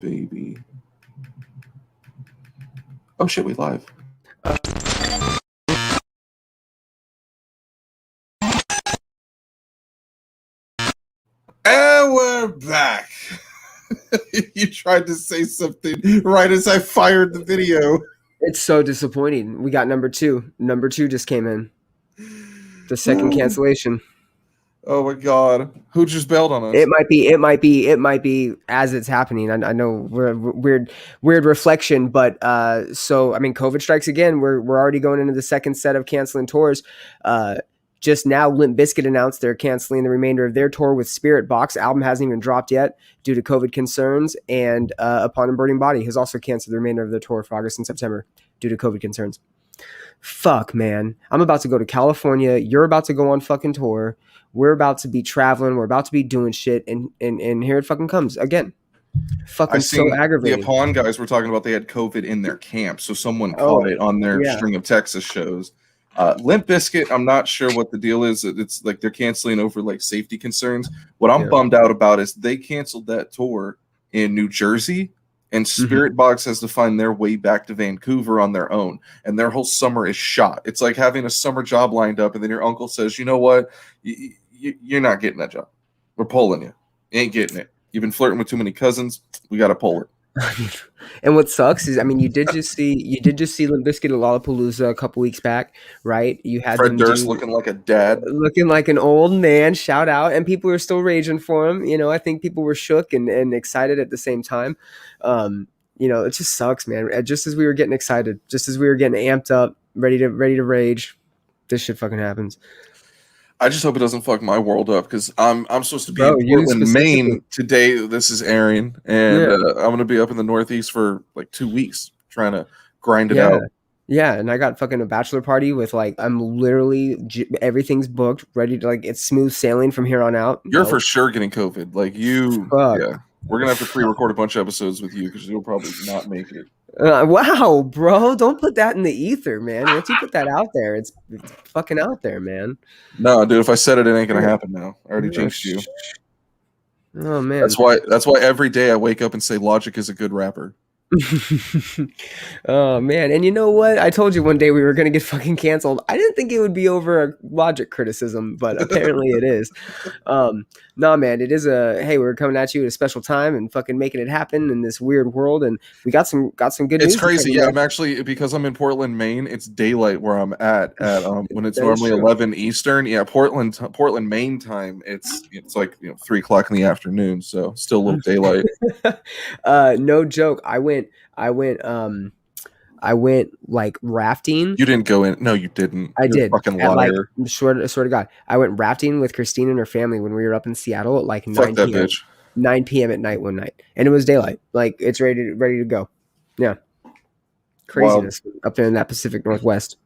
Baby. Oh shit, we live. And we're back. You tried to say something right as I fired the video. It's so disappointing. We got number two. Number two just came in. The second cancellation. Oh my god. Who just bailed on us? It might be as it's happening. I know weird reflection, but so I mean, COVID strikes again. We're already going into the second set of canceling tours. Just now, Limp Bizkit announced they're canceling the remainder of their tour with Spirit Box. Album hasn't even dropped yet due to COVID concerns, and Upon a Burning Body has also canceled the remainder of their tour for August and September due to COVID concerns. Fuck, man. I'm about to go to California. You're about to go on fucking tour. We're about to be traveling. We're about to be doing shit, and here it fucking comes again. Fucking so aggravating. The Upon guys were talking about they had COVID in their camp, so someone caught it on their string of Texas shows. Limp Bizkit, I'm not sure what the deal is. It's like they're canceling over like safety concerns. What I'm bummed out about is they canceled that tour in New Jersey, and Spirit Box has to find their way back to Vancouver on their own, and their whole summer is shot. It's like having a summer job lined up, and then your uncle says, "You know what? You're not getting that job. We're pulling you. You ain't getting it. You've been flirting with too many cousins. We got to pull it." And what sucks is, I mean, you did just see Limp Bizkit at Lollapalooza a couple weeks back, right? You had Fred Durst looking like a dad, looking like an old man. Shout out, and people are still raging for him. You know, I think people were shook and excited at the same time. You know, it just sucks, man. Just as we were getting excited, just as we were getting amped up, ready to rage, this shit fucking happens. I just hope it doesn't fuck my world up, because I'm supposed to be in Portland, Maine today. This is airing, and I'm going to be up in the Northeast for like 2 weeks trying to grind it out. Yeah, and I got fucking a bachelor party with like, I'm literally, everything's booked, ready to, like, it's smooth sailing from here on out. You're for sure getting COVID. Like you, yeah. We're going to have to pre-record a bunch of episodes with you because you'll probably not make it. Wow, bro. Don't put that in the ether, man. Once you put that out there, it's fucking out there, man. No, dude, if I said it ain't going to happen now. I already jinxed you. Oh, man. That's why every day I wake up and say Logic is a good rapper. Oh man, and you know what? I told you one day we were gonna get fucking canceled. I didn't think it would be over a Logic criticism, but apparently it is. Nah, man, it is hey, we're coming at you at a special time and fucking making it happen in this weird world, and we got some good news. It's crazy, yeah. I'm actually, because I'm in Portland, Maine. It's daylight where I'm at when it's normally 11 Eastern. Yeah, Portland, Maine time. It's like 3 o'clock in the afternoon, so still a little daylight. No joke. I went like rafting. You didn't go in? No, you didn't. I did. Fucking liar. Like, swear to God, I went rafting with Christine and her family when we were up in Seattle at like 9 p.m. 9 p.m. at night one night, and it was daylight. Like, it's ready to go. Yeah, craziness up there in that Pacific Northwest.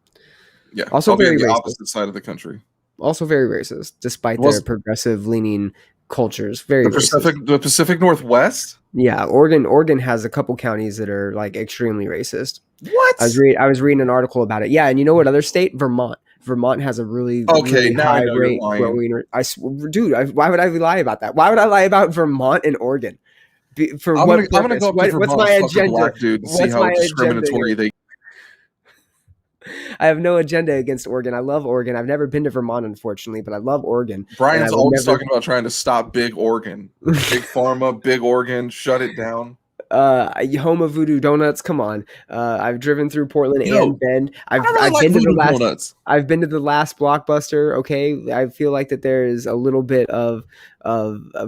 Yeah, also very the racist. opposite side of the country. Also very racist, despite their progressive leaning cultures. Very the Pacific Northwest. Yeah, Oregon has a couple counties that are like extremely racist. What? I was reading an article about it. Yeah, and you know what other state? Vermont. Vermont has a really high rate growing. Dude, why would I lie about that? Why would I lie about Vermont and Oregon? I'm gonna go up to Vermont, what's my agenda? Black dude, and see how discriminatory they. I have no agenda against Oregon. I love Oregon. I've never been to Vermont, unfortunately, but I love Oregon. Brian's always talking about trying to stop Big Oregon. Big Pharma, Big Oregon, shut it down. Home of Voodoo Donuts. Come on. I've driven through Portland and Bend. I've been to the last Blockbuster. Okay, I feel like that there is a little bit of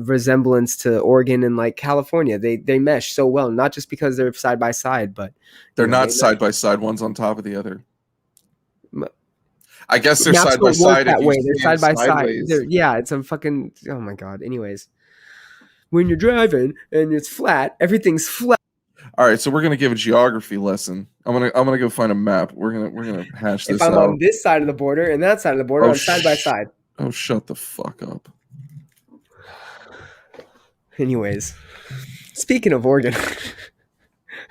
resemblance to Oregon and like California. They mesh so well, not just because they're side by side, but they're not side by side. One's on top of the other. I guess they're side by side. That way, they're side by side. Yeah, it's a fucking. Oh my god. Anyways. When you're driving and it's flat, everything's flat. All right, so we're gonna give a geography lesson. I'm gonna go find a map. We're gonna hash this out. If I'm on this side of the border and that side of the border, I'm side by side. Oh, shut the fuck up. Anyways, speaking of Oregon,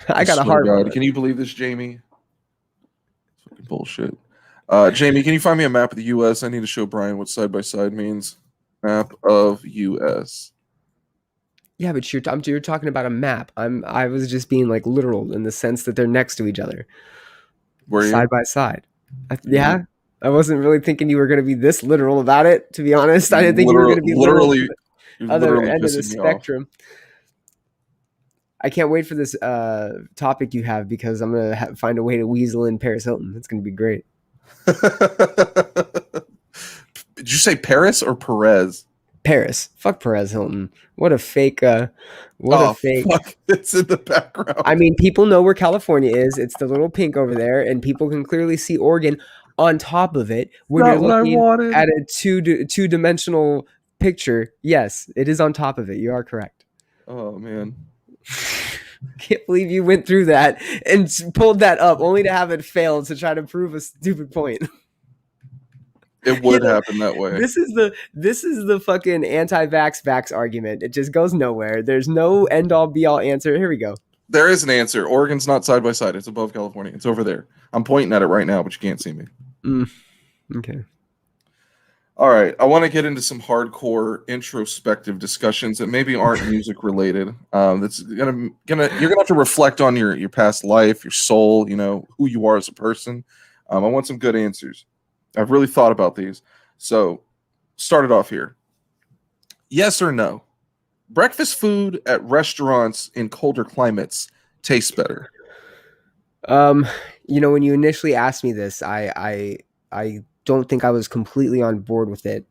I got a hard one. Can you believe this, Jamie? Fucking bullshit. Jamie, can you find me a map of the U.S.? I need to show Brian what side by side means. Map of U.S. Yeah, but you're talking about a map. I was just being like literal in the sense that they're next to each other, Were side you? by side. You Yeah, I wasn't really thinking you were going to be this literal about it. To be honest, I didn't think you were going to be literal to literally, the you're other literally end of the pissing me off. spectrum. I can't wait for this topic you have because I'm gonna find a way to weasel in Paris Hilton. It's gonna be great. Did you say Paris or Perez? Paris, fuck Perez Hilton. What a fake. What a Oh fake. fuck! It's in the I background. mean, people know where California is. It's the little pink over there, and people can clearly see Oregon on top of it when you're Not what I looking wanted. at a two-dimensional picture. Yes, it is on top of it. You are correct. Oh man. Can't believe you went through that and pulled that up only to have it fail to try to prove a stupid point. It You would know, happen that way. this is the fucking anti-vax vax argument. It just goes nowhere. There's no end all be all answer. Here we go. There is an answer. Oregon's not side by side. It's above California. It's over there. I'm pointing at it right now, but you can't see me. Okay. All right. I want to get into some hardcore introspective discussions that maybe aren't music related. That's gonna you're gonna have to reflect on your past life, your soul, you know, who you are as a person. I want some good answers. I've really thought about these. So start it off here. Yes or no? Breakfast food at restaurants in colder climates tastes better. You know, when you initially asked me this, I don't think I was completely on board with it.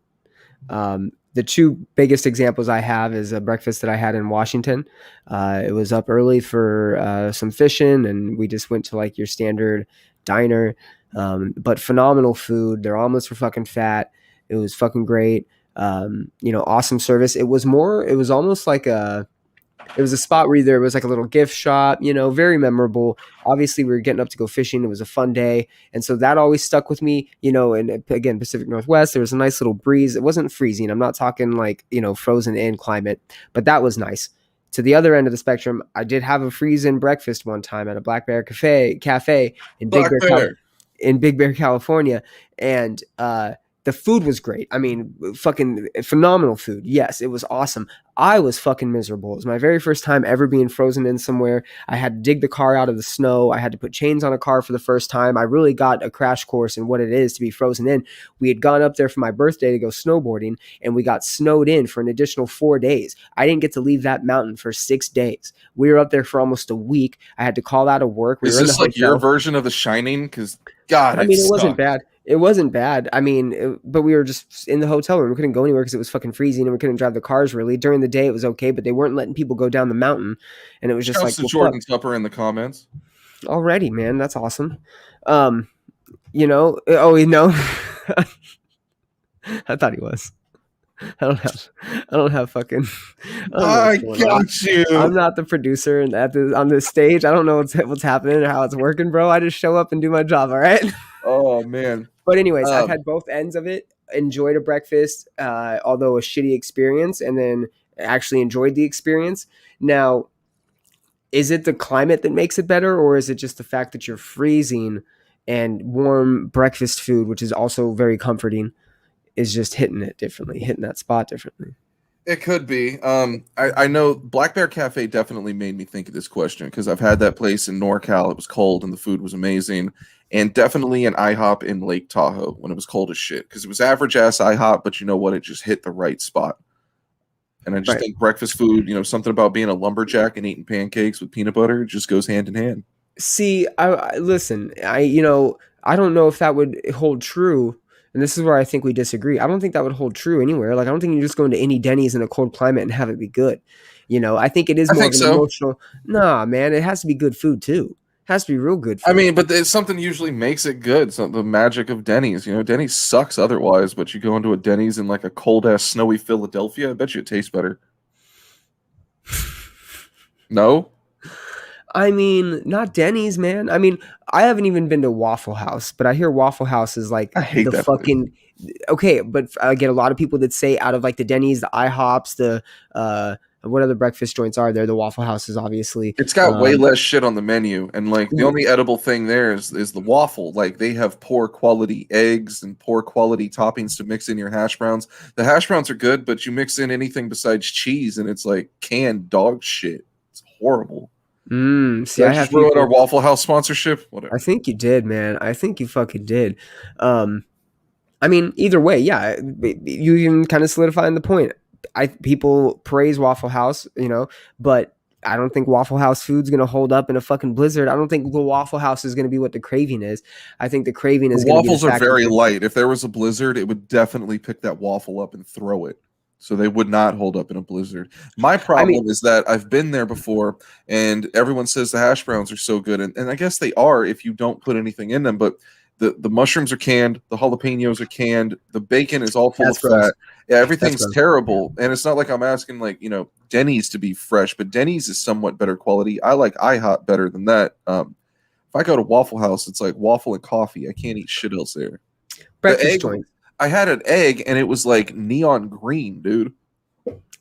The two biggest examples I have is a breakfast that I had in Washington. It was up early for some fishing, and we just went to like your standard diner. But phenomenal food. Their omelets were fucking fat. It was fucking great. You know, awesome service. It was almost like it was a spot where there was like a little gift shop, you know, very memorable. Obviously, we were getting up to go fishing. It was a fun day. And so that always stuck with me, you know, and again, Pacific Northwest, there was a nice little breeze. It wasn't freezing. I'm not talking like, you know, frozen in climate, but that was nice. To the other end of the spectrum, I did have a freeze-in breakfast one time at a Black Bear Cafe in Black Bear. Big Bear, California. And the food was great. I mean, fucking phenomenal food. Yes, it was awesome. I was fucking miserable. It was my very first time ever being frozen in somewhere. I had to dig the car out of the snow. I had to put chains on a car for the first time. I really got a crash course in what it is to be frozen in. We had gone up there for my birthday to go snowboarding, and we got snowed in for an additional 4 days. I didn't get to leave that mountain for 6 days. We were up there for almost a week. I had to call out of work. Is this like your version of The Shining? Because God, I mean, it wasn't sucked. bad. It wasn't bad. I mean, but we were just in the hotel room. We couldn't go anywhere because it was fucking freezing, and we couldn't drive the cars really. During the day, it was okay, but they weren't letting people go down the mountain, and it was just Shouts like, to well, Jordan Tupper in the comments. already, man, that's awesome. You know, oh, you know, I thought he was. I don't have fucking. I got you. I'm not the producer and on this stage. I don't know what's happening or how it's working, bro. I just show up and do my job. All right. Oh man. But anyways, I've had both ends of it. Enjoyed a breakfast, although a shitty experience, and then actually enjoyed the experience. Now, is it the climate that makes it better, or is it just the fact that you're freezing and warm breakfast food, which is also very comforting, is just hitting that spot differently? It could be. I know Black Bear Cafe definitely made me think of this question because I've had that place in NorCal. It was cold and the food was amazing. And definitely an IHOP in Lake Tahoe when it was cold as shit because it was average ass IHOP, but you know what? It just hit the right spot. And I just think breakfast food, you know, something about being a lumberjack and eating pancakes with peanut butter just goes hand in hand. See, listen, I don't know if that would hold true. And this is where I think we disagree. I don't think that would hold true anywhere. Like, I don't think you just go into any Denny's in a cold climate and have it be good. You know, I think it is more of an emotional. Nah, man, it has to be good food too. It has to be real good food. I mean, but it's something usually makes it good. So the magic of Denny's, you know, Denny's sucks otherwise, but you go into a Denny's in like a cold ass snowy Philadelphia, I bet you it tastes better. No? I mean, not Denny's, man. I mean, I haven't even been to Waffle House, but I hear Waffle House is like the fucking place. Okay, but I get a lot of people that say out of like the Denny's, the IHOPs, the What other breakfast joints are there? The Waffle Houses, obviously. It's got way less shit on the menu, and like the only edible thing there is the waffle. Like they have poor quality eggs and poor quality toppings to mix in your hash browns. The hash browns are good, but you mix in anything besides cheese, and it's like canned dog shit. It's horrible. See, I have just ruined our Waffle House sponsorship. Whatever. I think you did, man. I think you fucking did. I mean, either way, yeah, you even kind of solidifying the point. People praise Waffle House, but I don't think Waffle House food's gonna hold up in a fucking blizzard. I don't think the Waffle House is gonna be what the craving is. I think the craving is gonna be waffles are very light. If there was a blizzard, it would definitely pick that waffle up and throw it. So they would not hold up in a blizzard. My problem is that I've been there before, and everyone says the hash browns are so good, and I guess they are if you don't put anything in them, but the mushrooms are canned, the jalapenos are canned, the bacon is all full of fat. Yeah, everything's terrible. And it's not like I'm asking Denny's to be fresh, but Denny's is somewhat better quality. I like IHOP better than that. If I go to Waffle House, it's like waffle and coffee. I can't eat shit else there. Breakfast joint. I had an egg and it was like neon green, dude.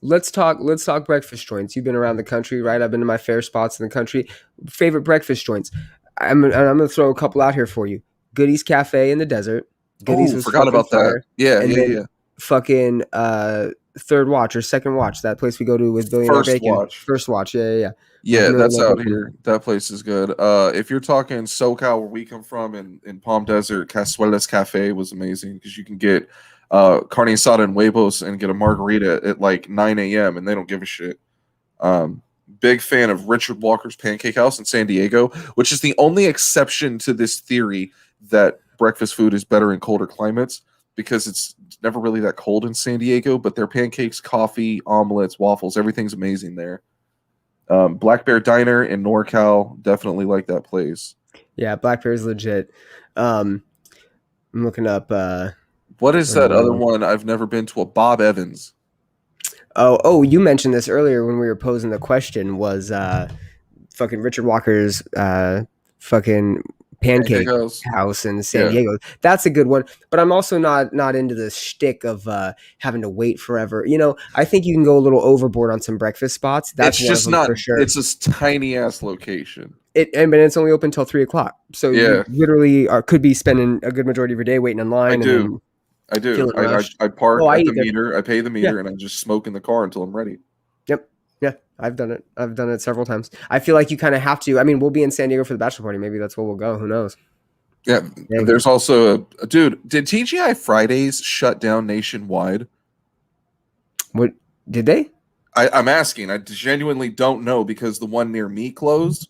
Let's talk breakfast joints. You've been around the country, right? I've been to my fair spots in the country. Favorite breakfast joints. I'm gonna throw a couple out here for you. Goodies Cafe in the desert. Goodies was forgot about that. Yeah. Fucking Third Watch or Second Watch, that place we go to with Billionaire Bacon. First Watch. Yeah. Yeah, that's out here. That place is good. If you're talking SoCal, where we come from, in Palm Desert, Casuelas Cafe was amazing because you can get carne asada and huevos and get a margarita at like 9 a.m. and they don't give a shit. Big fan of Richard Walker's Pancake House in San Diego, which is the only exception to this theory that breakfast food is better in colder climates, because it's never really that cold in San Diego, but their pancakes, coffee, omelets, waffles, everything's amazing there. Black Bear Diner in NorCal, definitely like that place. Yeah, Black Bear's legit. I'm looking up. What is that other one? I've never been to. A Bob Evans. Oh, you mentioned this earlier when we were posing the question. Was fucking Richard Walker's fucking Pancake House in San Diego. That's a good one. But I'm also not into the shtick of having to wait forever. I think you can go a little overboard on some breakfast spots. That's it's just not for sure. It's this tiny ass location. But it's only open till 3:00. So you literally could be spending a good majority of your day waiting in line. I do. I park at the meter. I pay the meter, and I just smoke in the car until I'm ready. Yep. Yeah, I've done it. I've done it several times. I feel like you kind of have to. I mean, we'll be in San Diego for the bachelor party. Maybe that's where we'll go. Who knows? Yeah. There's also a dude. Did TGIFridays shut down nationwide? What did they? I'm asking. I genuinely don't know, because the one near me closed.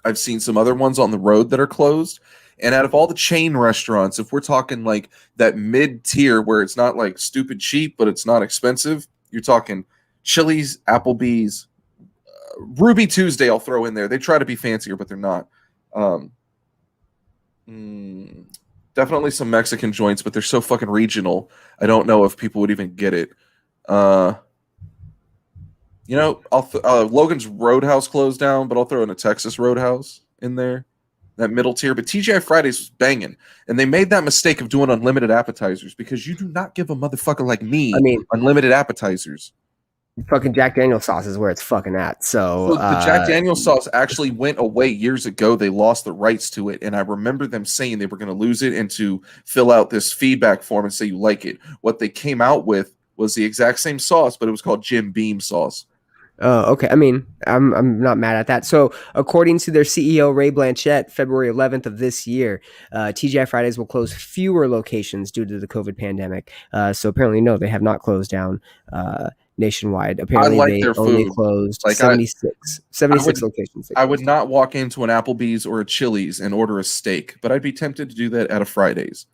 I've seen some other ones on the road that are closed. And out of all the chain restaurants, if we're talking like that mid-tier where it's not like stupid cheap, but it's not expensive, you're talking Chili's, Applebee's, Ruby Tuesday I'll throw in there. They try to be fancier, but they're not. Definitely some Mexican joints, but they're so fucking regional. I don't know if people would even get it. Logan's Roadhouse closed down, but I'll throw in a Texas Roadhouse in there. That middle tier, but TGIFridays was banging, and they made that mistake of doing unlimited appetizers, because you do not give a motherfucker like me unlimited appetizers. Fucking Jack Daniel's sauce is where it's fucking at. So the Jack Daniel's sauce actually went away years ago. They lost the rights to it, and I remember them saying they were going to lose it and to fill out this feedback form and say you like it. What they came out with was the exact same sauce, but it was called Jim Beam sauce. Oh, okay. I mean, I'm not mad at that. So, according to their CEO, Ray Blanchette, February 11th of this year, TGIFridays will close fewer locations due to the COVID pandemic. So, apparently, no, they have not closed down nationwide. Apparently, they only closed 76 locations. I would not walk into an Applebee's or a Chili's and order a steak, but I'd be tempted to do that at a Fridays.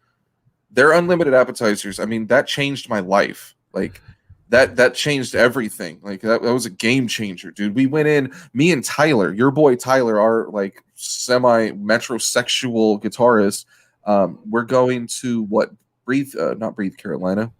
Their unlimited appetizers, I mean, that changed my life. Like, that changed everything. Like that was a game changer, dude. We went in, me and Tyler, your boy Tyler, our like semi metrosexual guitarist. We're going to not Breathe Carolina.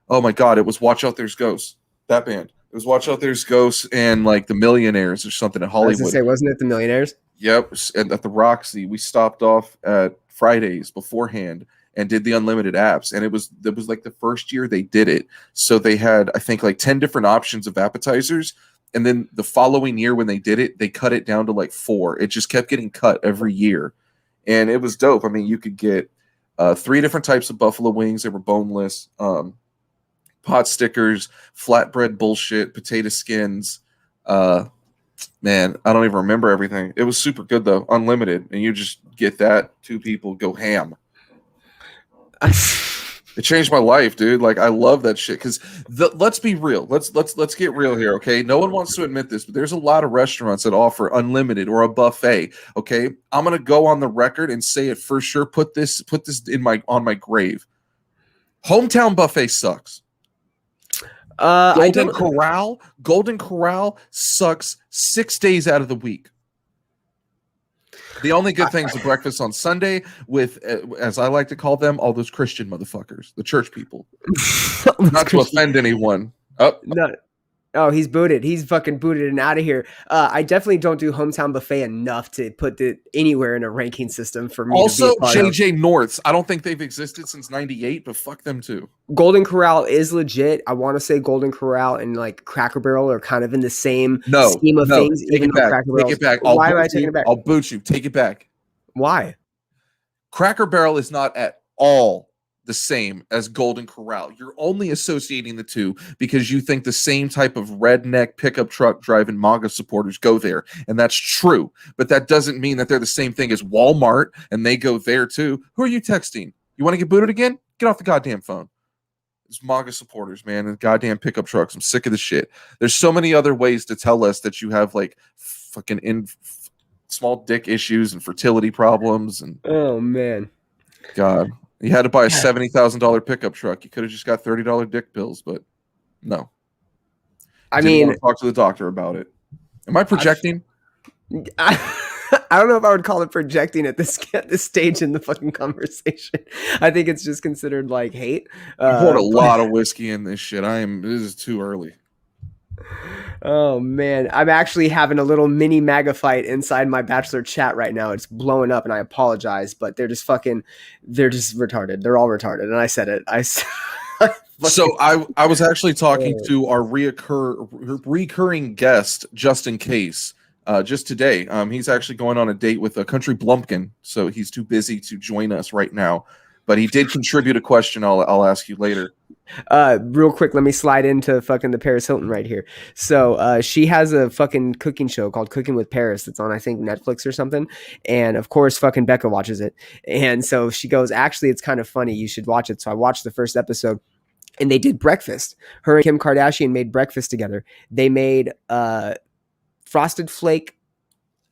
Oh my God, it was Watch Out There's Ghosts. That band. It was Watch Out There's Ghosts and like the Millionaires or something in Hollywood. I was gonna say, wasn't it the Millionaires? Yep. And at the Roxy, we stopped off at Fridays beforehand and did the unlimited apps, and it was like the first year they did it. So they had, I think, like 10 different options of appetizers. And then the following year when they did it, they cut it down to like 4. It just kept getting cut every year. And it was dope. I mean, you could get 3 different types of buffalo wings. They were boneless, pot stickers, flatbread bullshit, potato skins. Man, I don't even remember everything. It was super good though, unlimited, and you just get that. 2 people go ham. It changed my life, dude. Like I love that shit. Because let's be real. Let's get real here, okay? No one wants to admit this, but there's a lot of restaurants that offer unlimited or a buffet. Okay, I'm gonna go on the record and say it for sure. Put this in on my grave. Hometown buffet sucks. Golden Corral sucks 6 days out of the week. The only good thing is the breakfast on Sunday with, as I like to call them, all those Christian motherfuckers, the church people. Not to offend anyone. No. Oh, he's booted. He's fucking booted and out of here. I definitely don't do hometown buffet enough to put it anywhere in a ranking system for me. Also, JJ North's. I don't think they've existed since '98, but fuck them too. Golden Corral is legit. I want to say Golden Corral and like Cracker Barrel are kind of in the same scheme of things. Take it back. Take it back. Why am I taking it back? I'll boot you. Take it back. Why? Cracker Barrel is not at all the same as Golden Corral. You're only associating the two because you think the same type of redneck pickup truck driving MAGA supporters go there. And that's true. But that doesn't mean that they're the same thing as Walmart and they go there too. Who are you texting? You want to get booted again? Get off the goddamn phone. It's MAGA supporters, man, and goddamn pickup trucks. I'm sick of this shit. There's so many other ways to tell us that you have like fucking small dick issues and fertility problems. And oh, man. God. You had to buy a $70,000 pickup truck. You could have just got $30 dick pills, but no. I mean, talk to the doctor about it. Am I projecting? I don't know if I would call it projecting at this stage in the fucking conversation. I think it's just considered like hate. I poured a lot of whiskey in this shit. This is too early. Oh man, I'm actually having a little mini MAGA fight inside my Bachelor chat right now. It's blowing up, and I apologize, but they're just retarded. They're all retarded, and I said it. So I was actually talking to our recurring guest, Justin Case, just today. He's actually going on a date with a country blumpkin, so he's too busy to join us right now. But he did contribute a question. I'll ask you later. Real quick, let me slide into fucking the Paris Hilton right here. So she has a fucking cooking show called Cooking with Paris that's on, I think, Netflix or something. And of course, fucking Becca watches it. And so she goes, actually, it's kind of funny. You should watch it. So I watched the first episode. And they did breakfast. Her and Kim Kardashian made breakfast together. They made frosted flake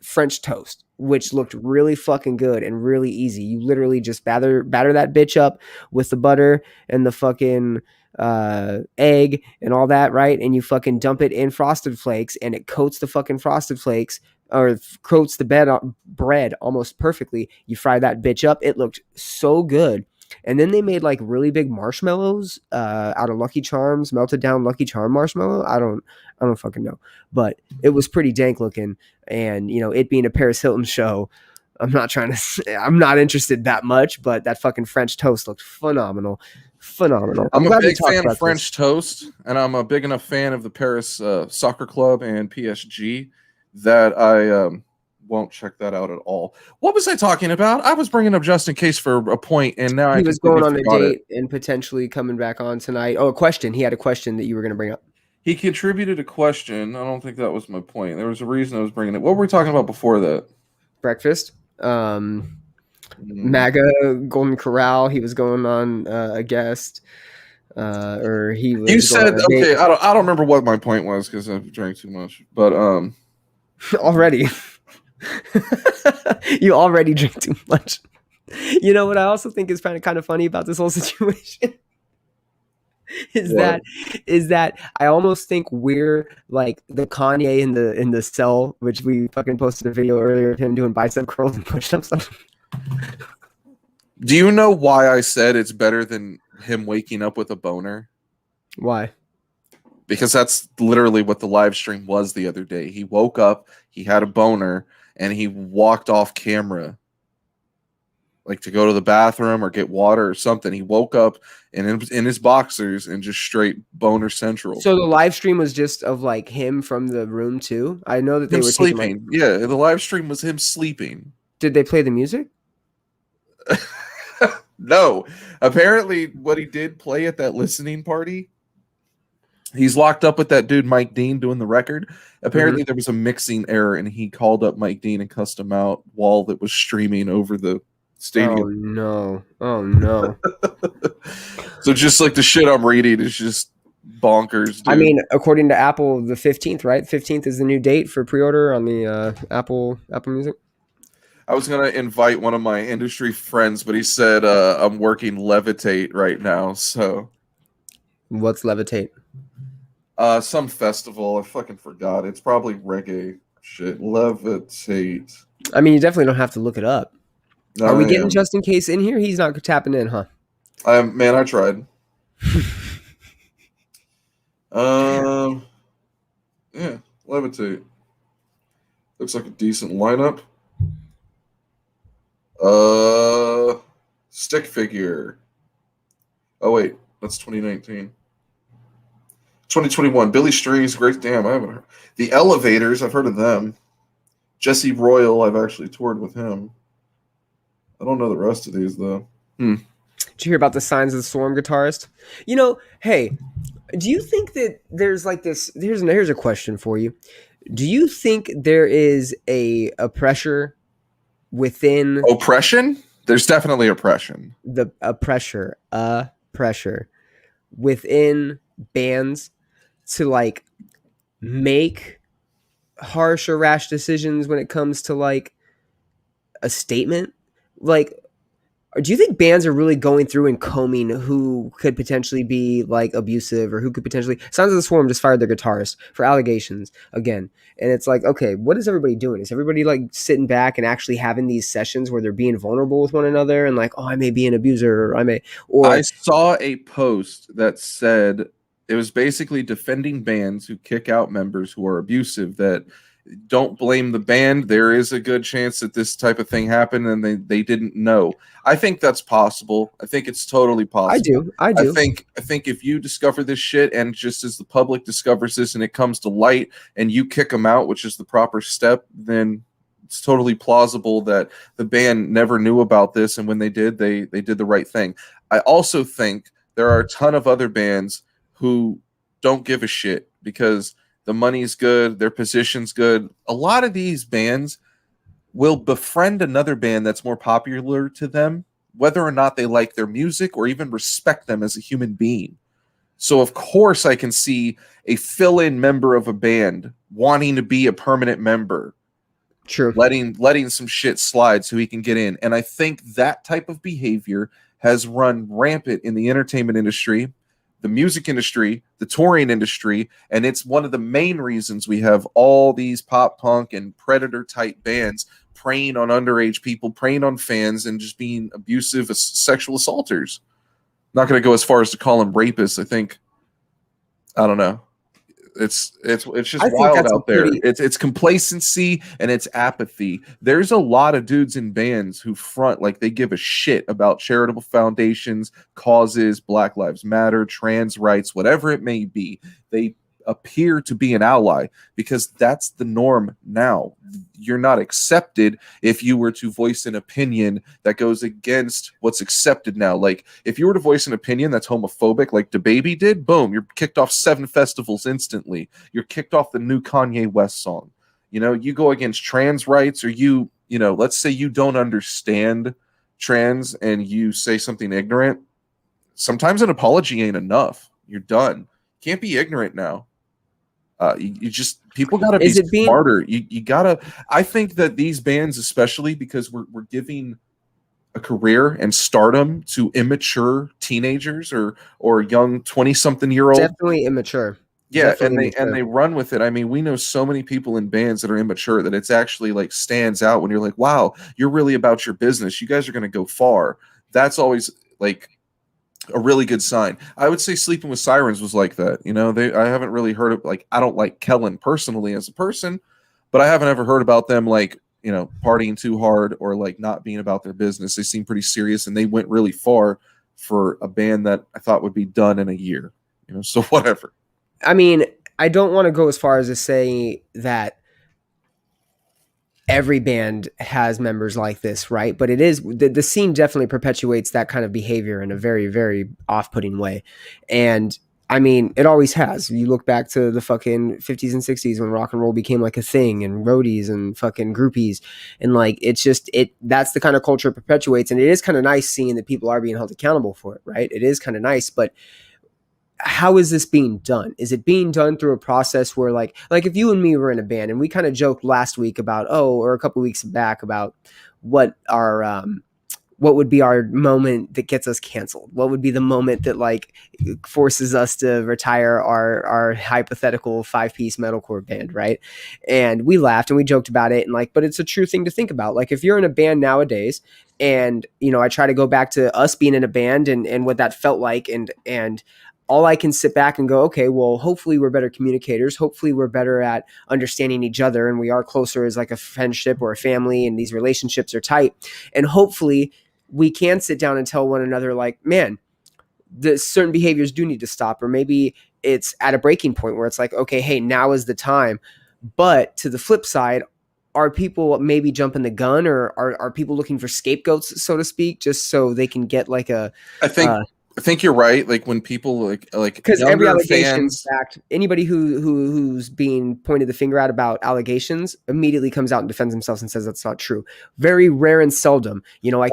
French toast, which looked really fucking good and really easy. You literally just batter that bitch up with the butter and the fucking egg and all that, right? And you fucking dump it in Frosted Flakes, and it coats the fucking Frosted Flakes or coats the bread almost perfectly. You fry that bitch up. It looked so good. And then they made like really big marshmallows out of Lucky Charms, melted down Lucky Charm marshmallow. I don't fucking know, but it was pretty dank looking. And you know, it being a Paris Hilton show, I'm not interested that much. But that fucking French toast looked phenomenal. I'm a big fan of French toast, and I'm a big enough fan of the Paris Soccer Club and PSG that I won't check that out at all. What was I talking about? I was bringing up Justin Case for a point, and now he was going on a date and potentially coming back on tonight. Oh, a question. He had a question that you were going to bring up. He contributed a question. I don't think that was my point. There was a reason I was bringing it. What were we talking about before that? Breakfast. MAGA, Golden Corral. He was going on a guest. Or he was. You said okay. I don't remember what my point was because I drank too much. But already. You already drink too much. You know what I also think is kind of funny about this whole situation is that I almost think we're like the Kanye in the cell, which we fucking posted a video earlier of him doing bicep curls and push-ups. Do you know why I said it's better than him waking up with a boner? Why? Because that's literally what the live stream was the other day. He woke up, he had a boner, and he walked off camera. like to go to the bathroom or get water or something. He woke up in his boxers and just straight boner central. So the live stream was just of like him from the room too. I know that they Him were taking sleeping. Yeah, the live stream was him sleeping. Did they play the music? No. Apparently, what he did play at that listening party, he's locked up with that dude Mike Dean doing the record. Apparently, there was a mixing error, and he called up Mike Dean and cussed him out while it was streaming over the stadium. Oh no. So just like the shit I'm reading is just bonkers, dude. I mean, according to Apple, the 15th, right? 15th is the new date for pre-order on the Apple Music. I was gonna invite one of my industry friends, but he said I'm working Levitate right now. So what's Levitate? Some festival. I fucking forgot. It's probably reggae shit. Levitate. I mean, you definitely don't have to look it up. No, are we getting just in case in here? He's not tapping in, huh? Man, I tried. Yeah, Levitate. Looks like a decent lineup. Stick figure. Oh wait, that's 2019. 2021. Billy Strings, great. Damn, I haven't heard. The Elevators, I've heard of them. Jesse Royal, I've actually toured with him. I don't know the rest of these though. Did you hear about the Signs of the Swarm guitarist? You know, hey, do you think that there's like this? Here's a question for you. Do you think there is a pressure within oppression? There's definitely oppression. A pressure within bands to like make harsh or rash decisions when it comes to like a statement. Like, do you think bands are really going through and combing who could potentially be like abusive or who could potentially? Sounds of the Swarm just fired their guitarist for allegations again, and it's like, okay, what is everybody doing? Is everybody like sitting back and actually having these sessions where they're being vulnerable with one another and like, oh, I may be an abuser, or I saw a post that said it was basically defending bands who kick out members who are abusive. That don't blame the band. There is a good chance that this type of thing happened and they didn't know. I think that's possible. I think it's totally possible. I do. I think if you discover this shit and just as the public discovers this and it comes to light and you kick them out, which is the proper step, then it's totally plausible that the band never knew about this, and when they did the right thing. I also think there are a ton of other bands who don't give a shit because the money's good, their position's good. A lot of these bands will befriend another band that's more popular to them, whether or not they like their music or even respect them as a human being. So, of course, I can see a fill-in member of a band wanting to be a permanent member. True. Letting some shit slide so he can get in. And I think that type of behavior has run rampant in the entertainment industry, the music industry, the touring industry, and it's one of the main reasons we have all these pop punk and predator type bands preying on underage people, preying on fans, and just being abusive sexual assaulters. Not going to go as far as to call them rapists. I don't know. It's just wild out there. It's complacency and it's apathy. There's a lot of dudes in bands who front like they give a shit about charitable foundations, causes, Black Lives Matter, trans rights, whatever it may be. They appear to be an ally because that's the norm now. You're not accepted if you were to voice an opinion that goes against what's accepted now. Like if you were to voice an opinion that's homophobic like DaBaby did, boom, you're kicked off 7 festivals instantly. You're kicked off the new Kanye West song. You know, you go against trans rights, or you know, let's say you don't understand trans and you say something ignorant. Sometimes an apology ain't enough. You're done. Can't be ignorant now. You just, people got to be smarter. You got to, I think that these bands, especially because we're giving a career and stardom to immature teenagers or young 20-something-year-olds. Definitely immature. Yeah, and they run with it. I mean, we know so many people in bands that are immature that it's actually like stands out when you're like, wow, you're really about your business. You guys are going to go far. That's always like a really good sign. I would say Sleeping with Sirens was like that. You know, I haven't really heard of, like, I don't like Kellen personally as a person, but I haven't ever heard about them like partying too hard or like not being about their business. They seem pretty serious, and they went really far for a band that I thought would be done in a year. So whatever. I mean, I don't want to go as far as to say that every band has members like this, right? But it is the scene definitely perpetuates that kind of behavior in a very, very off-putting way. And I mean, it always has. You look back to the fucking 50s and 60s when rock and roll became like a thing, and roadies and fucking groupies. And like, that's the kind of culture it perpetuates. And it is kind of nice seeing that people are being held accountable for it, right? It is kind of nice, but how is this being done? Is it being done through a process where like if you and me were in a band, and we kind of joked last week about, or a couple weeks back about what would be our moment that gets us canceled? What would be the moment that like forces us to retire our hypothetical 5-piece metalcore band, right? And we laughed and we joked about it, and like, but it's a true thing to think about. Like, if you're in a band nowadays, and I try to go back to us being in a band and what that felt like, and all I can sit back and go, okay, well, hopefully we're better communicators. Hopefully we're better at understanding each other, and we are closer as like a friendship or a family, and these relationships are tight. And hopefully we can sit down and tell one another, like, man, the certain behaviors do need to stop, or maybe it's at a breaking point where it's like, okay, hey, now is the time. But to the flip side, are people maybe jumping the gun, or are people looking for scapegoats, so to speak, just so they can get like a, I think you're right. Like when people like because every allegation fact, anybody who's being pointed the finger at about allegations immediately comes out and defends themselves and says that's not true. Very rare and seldom.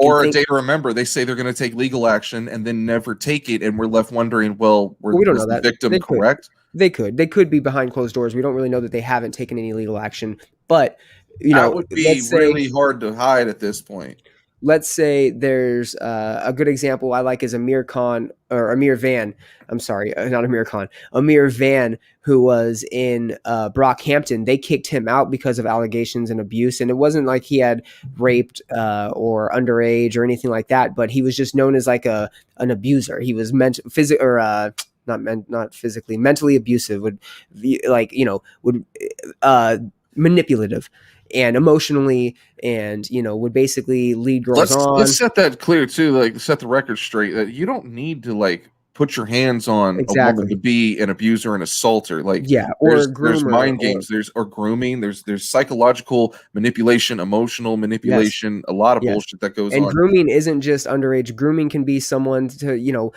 Or a day to remember, they say they're going to take legal action and then never take it, and we're left wondering, well, we don't know that. The victim correct? They could be behind closed doors. We don't really know that they haven't taken any legal action, but that would be really hard to hide at this point. Let's say there's a good example I like is Amir Van. I'm sorry, not Amir Khan. Amir Van, who was in Brockhampton. They kicked him out because of allegations and abuse. And it wasn't like he had raped or underage or anything like that, but he was just known as like an abuser. He was mentally abusive, would be like, manipulative and emotionally, and would basically lead girls on. Let's set that clear too, like set the record straight that you don't need to like put your hands on a woman to be an abuser and assaulter. Like, there's mind games, there's grooming, there's psychological manipulation, emotional manipulation, a lot of bullshit that goes on. And grooming isn't just underage. Grooming can be someone to you're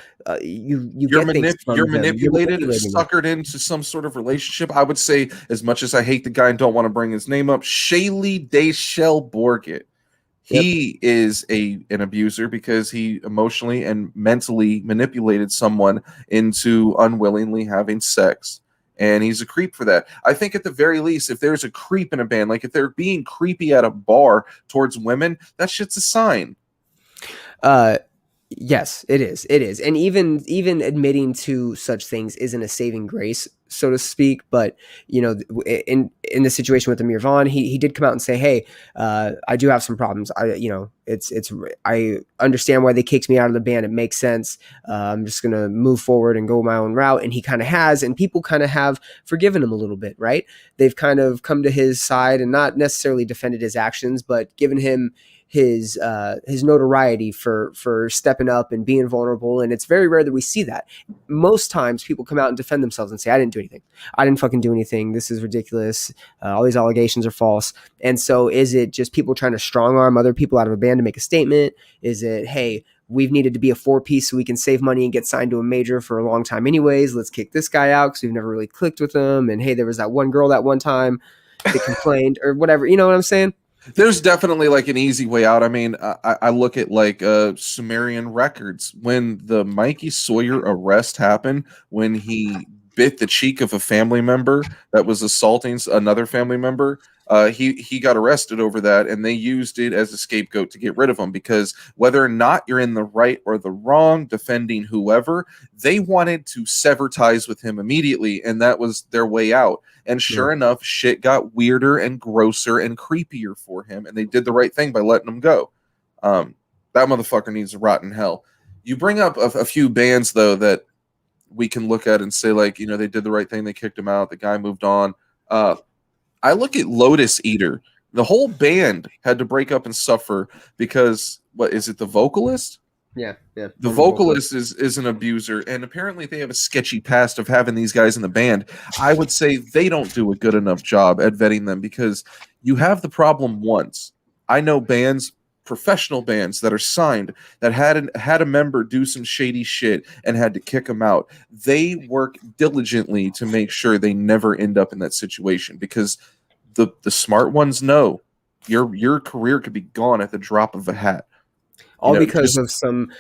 manipulated and suckered into some sort of relationship. I would say, as much as I hate the guy and don't want to bring his name up, Shaylee Dayshell Borgett. He is an abuser because he emotionally and mentally manipulated someone into unwillingly having sex. And he's a creep for that. I think at the very least, if there's a creep in a band, like if they're being creepy at a bar towards women, that shit's a sign. Yes, it is. It is. And even admitting to such things isn't a saving grace, so to speak. But, in the situation with Amir Vaughn, he did come out and say, hey, I do have some problems. I understand why they kicked me out of the band. It makes sense. I'm just going to move forward and go my own route. And he kind of has, and people kind of have forgiven him a little bit, right? They've kind of come to his side and not necessarily defended his actions, but given him his notoriety for stepping up and being vulnerable. And it's very rare that we see that. Most times people come out and defend themselves and say, I didn't do anything. I didn't fucking do anything. This is ridiculous. All these allegations are false. And so is it just people trying to strong arm other people out of a band to make a statement? Is it, hey, we've needed to be a 4-piece so we can save money and get signed to a major for a long time anyways. Let's kick this guy out because we've never really clicked with him. And hey, there was that one girl that one time that complained or whatever. You know what I'm saying? There's definitely like an easy way out. I mean, I look at like Sumerian records. When the Mikey Sawyer arrest happened, when he bit the cheek of a family member that was assaulting another family member, he got arrested over that, and they used it as a scapegoat to get rid of him, because whether or not you're in the right or the wrong defending whoever, they wanted to sever ties with him immediately, and that was their way out. And sure enough, shit got weirder and grosser and creepier for him, and they did the right thing by letting him go. That motherfucker needs to rot in hell. You bring up a few bands, though, that we can look at and say, like, they did the right thing. They kicked him out. The guy moved on. I look at Lotus Eater. The whole band had to break up and suffer because what is it? The vocalist? Yeah. The vocalist is an abuser, and apparently they have a sketchy past of having these guys in the band. I would say they don't do a good enough job at vetting them because you have the problem once. I know bands, professional bands that are signed that had a member do some shady shit and had to kick them out. They work diligently to make sure they never end up in that situation because the smart ones know your career could be gone at the drop of a hat. All because of some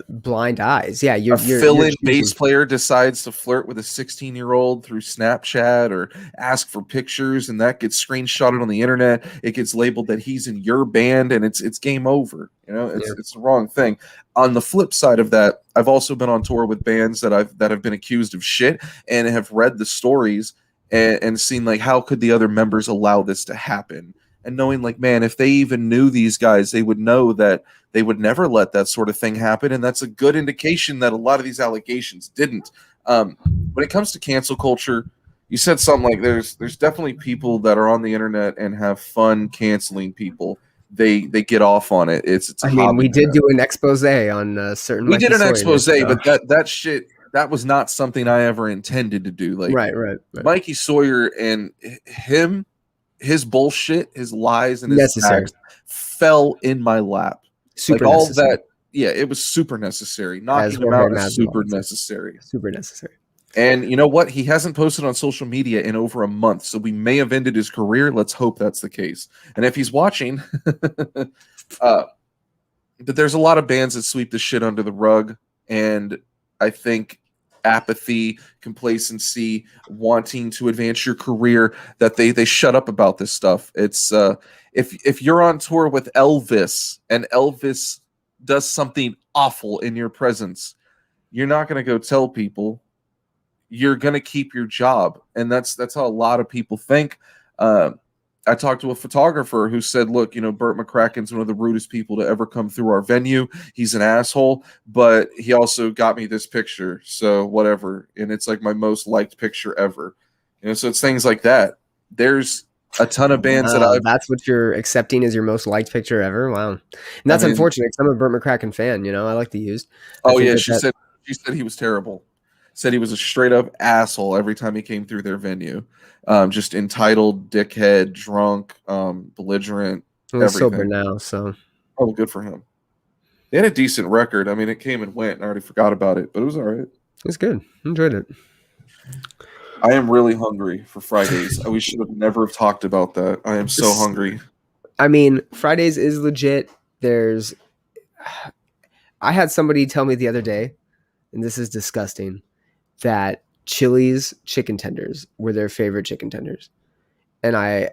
blind eyes. Yeah, a fill-in bass player decides to flirt with a 16-year-old through Snapchat or ask for pictures, and that gets screenshotted on the internet. It gets labeled that he's in your band, and it's game over. It's the wrong thing. On the flip side of that, I've also been on tour with bands that have been accused of shit and have read the stories and seen like how could the other members allow this to happen. And knowing like, man, if they even knew these guys, they would know that they would never let that sort of thing happen. And that's a good indication that a lot of these allegations didn't. When it comes to cancel culture, you said something like there's definitely people that are on the internet and have fun canceling people. They get off on it. It's I mean, we did do an expose on certain. We did an expose, but that shit, that was not something I ever intended to do. Like right. Mikey Sawyer and his bullshit, his lies, and his facts fell in my lap. Super like all necessary. that, yeah, it was super necessary. Knocking him out is super necessary. Super necessary. And you know what? He hasn't posted on social media in over a month, so we may have ended his career. Let's hope that's the case. And if he's watching, but there's a lot of bands that sweep the shit under the rug, and I think apathy, complacency, wanting to advance your career, that they shut up about this stuff. It's if you're on tour with Elvis and Elvis does something awful in your presence, you're not going to go tell people. You're going to keep your job, and that's how a lot of people think. I talked to a photographer who said, look, Burt McCracken's one of the rudest people to ever come through our venue. He's an asshole, but he also got me this picture. So whatever. And it's like my most liked picture ever. So it's things like that. There's a ton of bands that's what you're accepting as your most liked picture ever. Wow. And that's unfortunate because I'm a Burt McCracken fan. I like the used. She said he was terrible. Said he was a straight up asshole every time he came through their venue. Just entitled, dickhead, drunk, belligerent. He's sober now, so. Oh, good for him. They had a decent record. I mean, it came and went, and I already forgot about it, but it was all right. It was good. Enjoyed it. I am really hungry for Fridays. We should have never talked about that. I am so hungry. I mean, Fridays is legit. I had somebody tell me the other day, and this is disgusting, that Chili's chicken tenders were their favorite chicken tenders. And I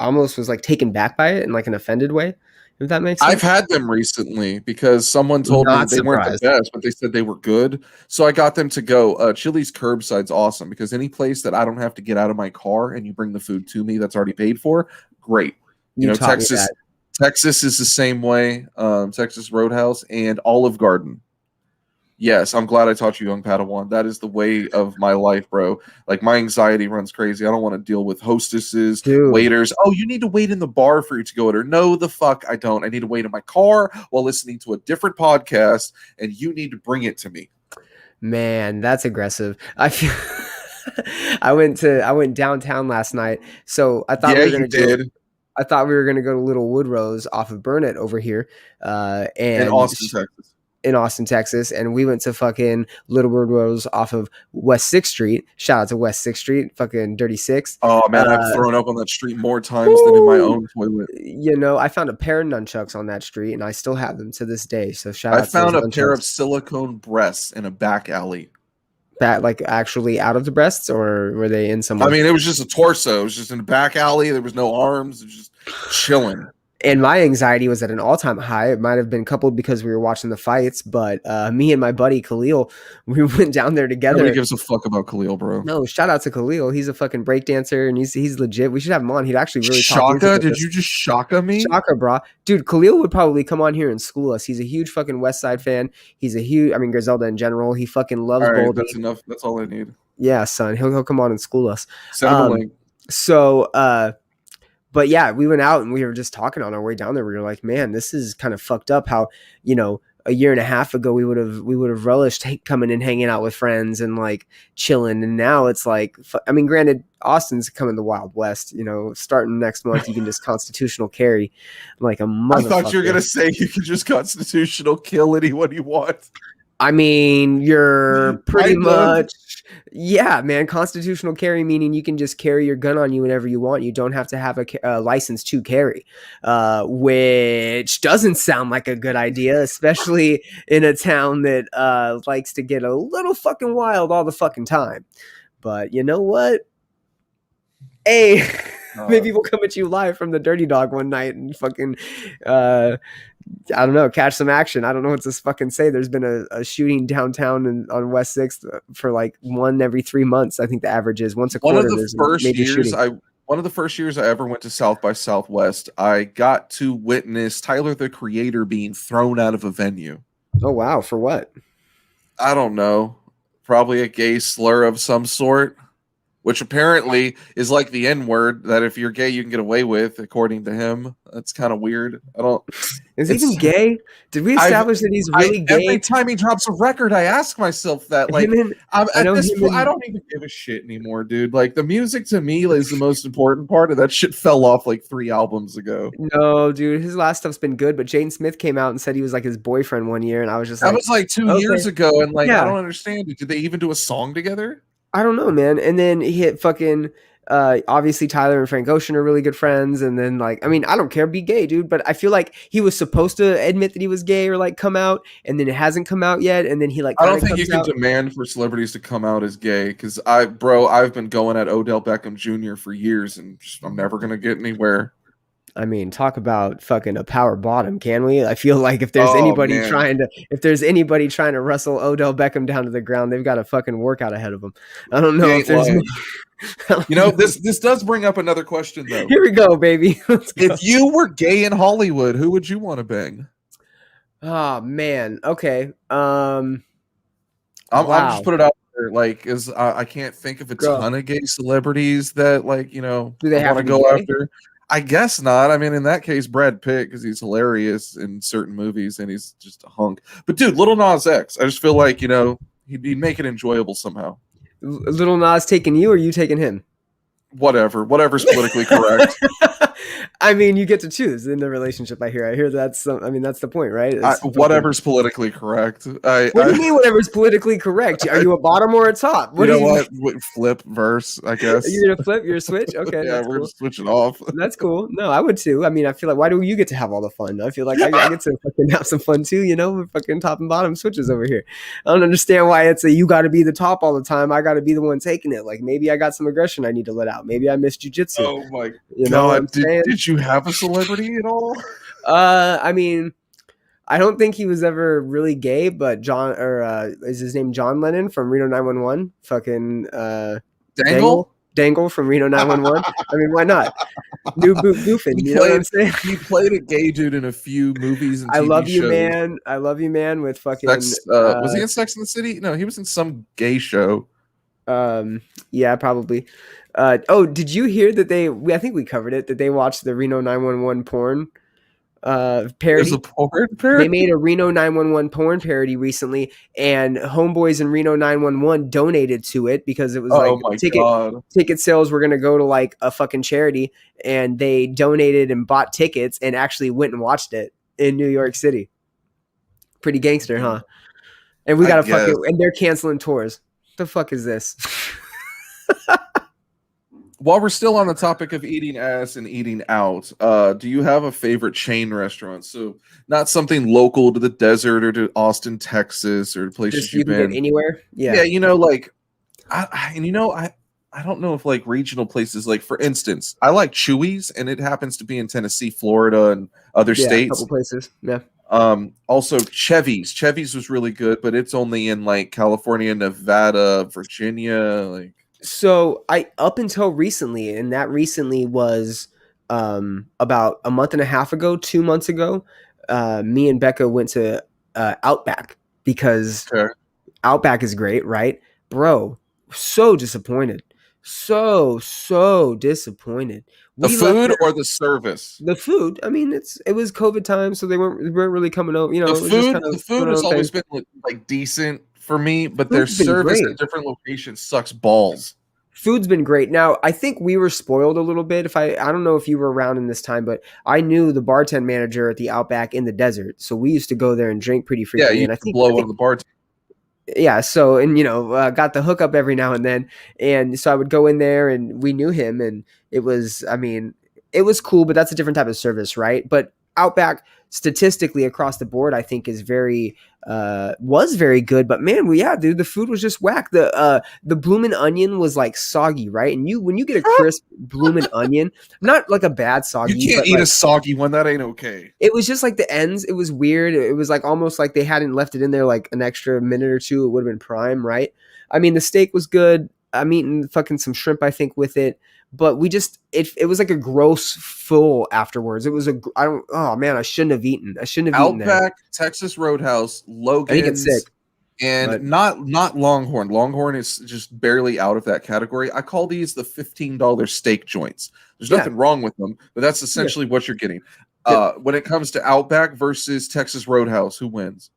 almost was like taken back by it in like an offended way, if that makes sense. I've had them recently because someone told me they weren't the best, but they said they were good. So I got them to go. Chili's curbside's awesome because any place that I don't have to get out of my car and you bring the food to me that's already paid for, great. Texas is the same way. Texas Roadhouse and Olive Garden. Yes, I'm glad I taught you, young Padawan. That is the way of my life, bro. Like, my anxiety runs crazy. I don't want to deal with hostesses, waiters. Oh, you need to wait in the bar for you to go order. No, the fuck I don't. I need to wait in my car while listening to a different podcast, and you need to bring it to me. Man, that's aggressive. I feel I went downtown last night, so I thought we were gonna I thought we were gonna go to Little Woodrow's off of Burnett over here, and in Austin, Texas. In Austin, Texas, and we went to fucking Little Woodrow's off of West 6th Street. Shout out to West 6th Street, fucking Dirty Six. Oh man, I've thrown up on that street more times than in my own toilet. I found a pair of nunchucks on that street, and I still have them to this day. So shout out. I found a pair of silicone breasts in a back alley. That like actually out of the breasts, or were they in somewhere? I mean, it was just a torso. It was just in a back alley. There was no arms. It was just chilling. And my anxiety was at an all-time high. It might have been coupled because we were watching the fights, but me and my buddy Khalil, we went down there together. Nobody gives a fuck about Khalil, bro. No, shout out to Khalil. He's a fucking breakdancer, and he's legit. We should have him on. He'd actually really Shaka? Did you just Shaka me? Shaka, bro. Dude, Khalil would probably come on here and school us. He's a huge fucking West Side fan. He's a huge, Griselda in general. He fucking loves Goldie. That's enough. That's all I need. Yeah, son. He'll come on and school us. Send him a link. So, but yeah, we went out and we were just talking on our way down there. We were like, man, this is kind of fucked up how, a year and a half ago we would have relished coming and hanging out with friends and like chilling, and now it's like, I mean, granted, Austin's coming the Wild West, starting next month you can just constitutional carry like a motherfucker. I thought you were gonna say you can just constitutional kill anyone you want. I mean, you're pretty much, yeah, man. Constitutional carry meaning you can just carry your gun on you whenever you want. You don't have to have a license to carry, which doesn't sound like a good idea, especially in a town that likes to get a little fucking wild all the fucking time. But you know what? Hey, maybe we'll come at you live from the Dirty Dog one night and fucking I don't know, catch some action. I don't know what to fucking say. There's been a shooting downtown and on West 6th for like one every 3 months. I think the average is once a quarter. One of the first years I ever went to South by Southwest, I got to witness Tyler the Creator being thrown out of a venue. Oh wow, for what? I don't know. Probably a gay slur of some sort, which apparently is like the N-word that if you're gay you can get away with, according to him. That's kind of weird. Is he even gay? Did we establish that he's really gay? Every time he drops a record, I ask myself that. Like, I don't even give a shit anymore, dude. Like, the music to me is the most important part, and that shit fell off like 3 albums ago. No, dude, his last stuff's been good, but Jaden Smith came out and said he was like his boyfriend one year, and I was just that was like 2 years ago, and like, I don't understand it. Did they even do a song together? I don't know, man. And then he hit fucking obviously Tyler and Frank Ocean are really good friends, and then like, I mean, I don't care, be gay, dude, but I feel like he was supposed to admit that he was gay or like come out, and then it hasn't come out yet, and then he like I don't think you can demand for celebrities to come out as gay, because I've been going at Odell Beckham Jr. for years, and I'm never gonna get anywhere. I mean, talk about fucking a power bottom, can we? I feel like if there's anybody trying to wrestle Odell Beckham down to the ground, they've got a fucking workout ahead of them. I don't know if there's this does bring up another question though. Here we go, baby. Let's go. If you were gay in Hollywood, who would you want to bang? Oh man. Okay. I'm just put it out there, like, I can't think of a ton of gay celebrities that, like, do they have to go after? I guess not. I mean, in that case, Brad Pitt, because he's hilarious in certain movies and he's just a hunk. But dude, Lil Nas X, I just feel like, he'd make it enjoyable somehow. Lil Nas taking you or you taking him? Whatever's politically correct. I mean, you get to choose in the relationship. I hear that's the point, right? Whatever's politically correct. What do you mean whatever's politically correct? Are you a bottom or a top? What? Flip verse, I guess. You're gonna flip? You're a switch? Okay. Yeah, we're switching off. That's cool. No, I would too. I mean, I feel like, why do you get to have all the fun? I feel like I get to fucking have some fun too, with fucking top and bottom switches over here. I don't understand why it's you got to be the top all the time. I got to be the one taking it. Like, maybe I got some aggression I need to let out. Maybe I missed jujitsu. Oh my God. Did you have a celebrity at all? I mean, I don't think he was ever really gay, but is his name John Lennon from Reno 911? Fucking Dangle from Reno 911. I mean, why not? New boot goofing. You know what I'm saying? He played a gay dude in a few movies and TV I love you, shows. man. I love you, man. With fucking. Was he in Sex and the City? No, he was in some gay show. Yeah, probably. Did you hear that I think we covered it, that they watched the Reno 911 porn parody? There's a porn parody? They made a Reno 911 porn parody recently, and homeboys in Reno 911 donated to it because it was ticket sales were going to go to like a fucking charity, and they donated and bought tickets and actually went and watched it in New York City. Pretty gangster, huh? And we got and they're canceling tours. What the fuck is this? While we're still on the topic of eating ass and eating out, do you have a favorite chain restaurant? So not something local to the desert or to Austin, Texas, or places you've been. Anywhere? Yeah. I don't know if like regional places, like for instance, I like Chewy's, and it happens to be in Tennessee, Florida, and other states. A couple places. Yeah. Also Chevy's was really good, but it's only in like California, Nevada, Virginia, like. So up until recently, and that recently was about a month and a half ago, 2 months ago, me and Becca went to Outback because Outback is great, right? Bro, so disappointed. So disappointed. The We left food there. or the service? The food. I mean, it was COVID time, so they weren't really coming out. You The know, it was just food, kind of the food doing their has own thing. always been like decent for me, but their Food's been service great. at different locations sucks balls. Food's been great. Now, I think we were spoiled a little bit. If I don't know if you were around in this time, but I knew the bartend manager at the Outback in the desert, so we used to go there and drink pretty Yeah, frequently. you And I can think blow one of the bars. yeah, so and got the hookup every now and then, and so I would go in there and we knew him, and it was, I mean, it was cool, but that's a different type of service, right? But Outback statistically across the board, I think is very was very good, but man, yeah, dude, the food was just whack. The bloomin' onion was like soggy, right? And when you get a crisp bloomin' onion, not like a bad You soggy, can't but eat a like soggy one. That ain't okay. it was just like the ends. It was weird. It was like almost like they hadn't left it in there like an extra minute or two. It would have been prime, right? I mean, the steak was good. I'm eating fucking some shrimp, I think, with it. But we just it was like a gross full afterwards. It was I don't, oh man, I shouldn't have eaten. I shouldn't have eaten there. Outback, Texas Roadhouse, I think it's sick, Logan's, and but not Longhorn. Longhorn is just barely out of that category. I call these the $15 steak joints. There's yeah, nothing wrong with them, but that's yeah. essentially what you're getting. Yep. When it comes to Outback versus Texas Roadhouse, who wins?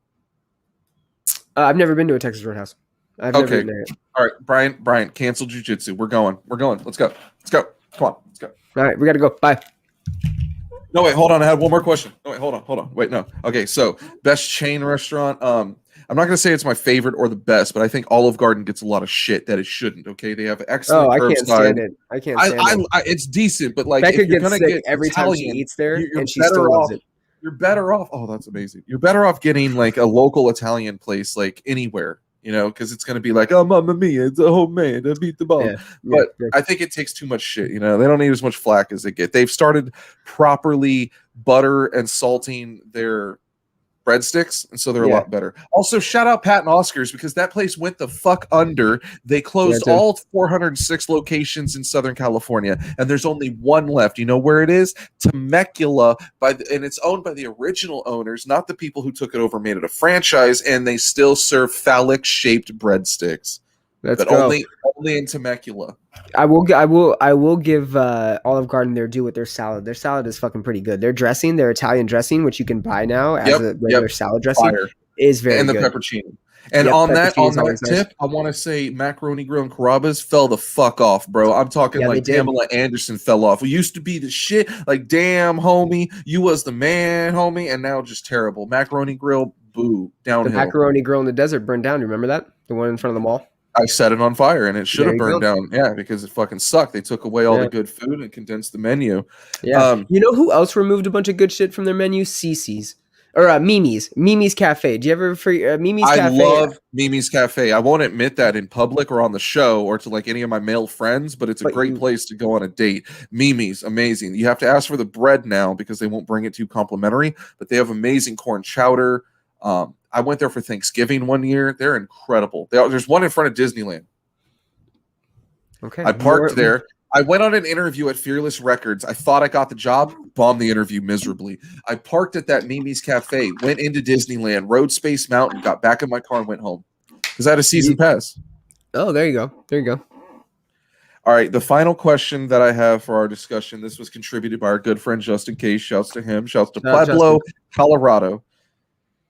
I've never been to a Texas Roadhouse. I've never Okay. eaten there. All right, Brian, cancel jujitsu. We're going. Let's go. Come on, let's go. All right, we got to go. Bye. No, wait, hold on. I had one more question. No, wait, hold on. Wait, no. Okay, so best chain restaurant. I'm not gonna say it's my favorite or the best, but I think Olive Garden gets a lot of shit that it shouldn't. Okay, they have excellent I can't stand curbside. it. I can't stand it. It's decent, but like Becca if you're gets gonna sick get every time she Italian, eats there, you're and she better still loves off. it. You're better off. Oh, that's amazing. You're better off getting like a local Italian place, like anywhere, because it's gonna be like, oh, mamma mia, it's a homemade, I beat the bomb. Yeah, But yeah. I think it takes too much shit. They don't need as much flack as they get. They've started properly butter and salting their breadsticks, and so they're a lot better. Also, shout out Pat and Oscars, because that place went the fuck under. They closed all 406 locations in Southern California, and there's only one left. You know where it is? Temecula, and it's owned by the original owners, not the people who took it over, made it a franchise, and they still serve phallic-shaped breadsticks. Let's but go. Only in Temecula. I will give Olive Garden their due with their salad. Their salad is fucking pretty good. Their dressing, their Italian dressing, which you can buy now as a regular salad dressing, is very good. And the pepperoni. And on that tip, I want to say Macaroni Grill and Carrabba's fell the fuck off, bro. I'm talking like Pamela Anderson fell off. We used to be the shit. Like, damn, homie, you was the man, homie, and now just terrible. Macaroni Grill, boo, downhill. The Macaroni Grill in the desert burned down. You remember that? The one in front of the mall? I set it on fire, and it should have burned down. Yeah, because it fucking sucked. They took away all the good food and condensed the menu. Yeah. You know who else removed a bunch of good shit from their menu? Cece's. Or Mimi's Cafe. Do you ever Mimi's Cafe? I love Mimi's Cafe. I won't admit that in public or on the show or to like any of my male friends, but it's a great place to go on a date. Mimi's, amazing. You have to ask for the bread now because they won't bring it to you complimentary, but they have amazing corn chowder. I went there for Thanksgiving one year. They're incredible. There's one in front of Disneyland. Okay. I parked there. I went on an interview at Fearless Records. I thought I got the job, bombed the interview miserably. I parked at that Mimi's Cafe, went into Disneyland, rode Space Mountain, got back in my car and went home because I had a season pass. Oh, there you go. All right, the final question that I have for our discussion, this was contributed by our good friend Justin Case. Shouts to him. Shouts to Pueblo, Colorado.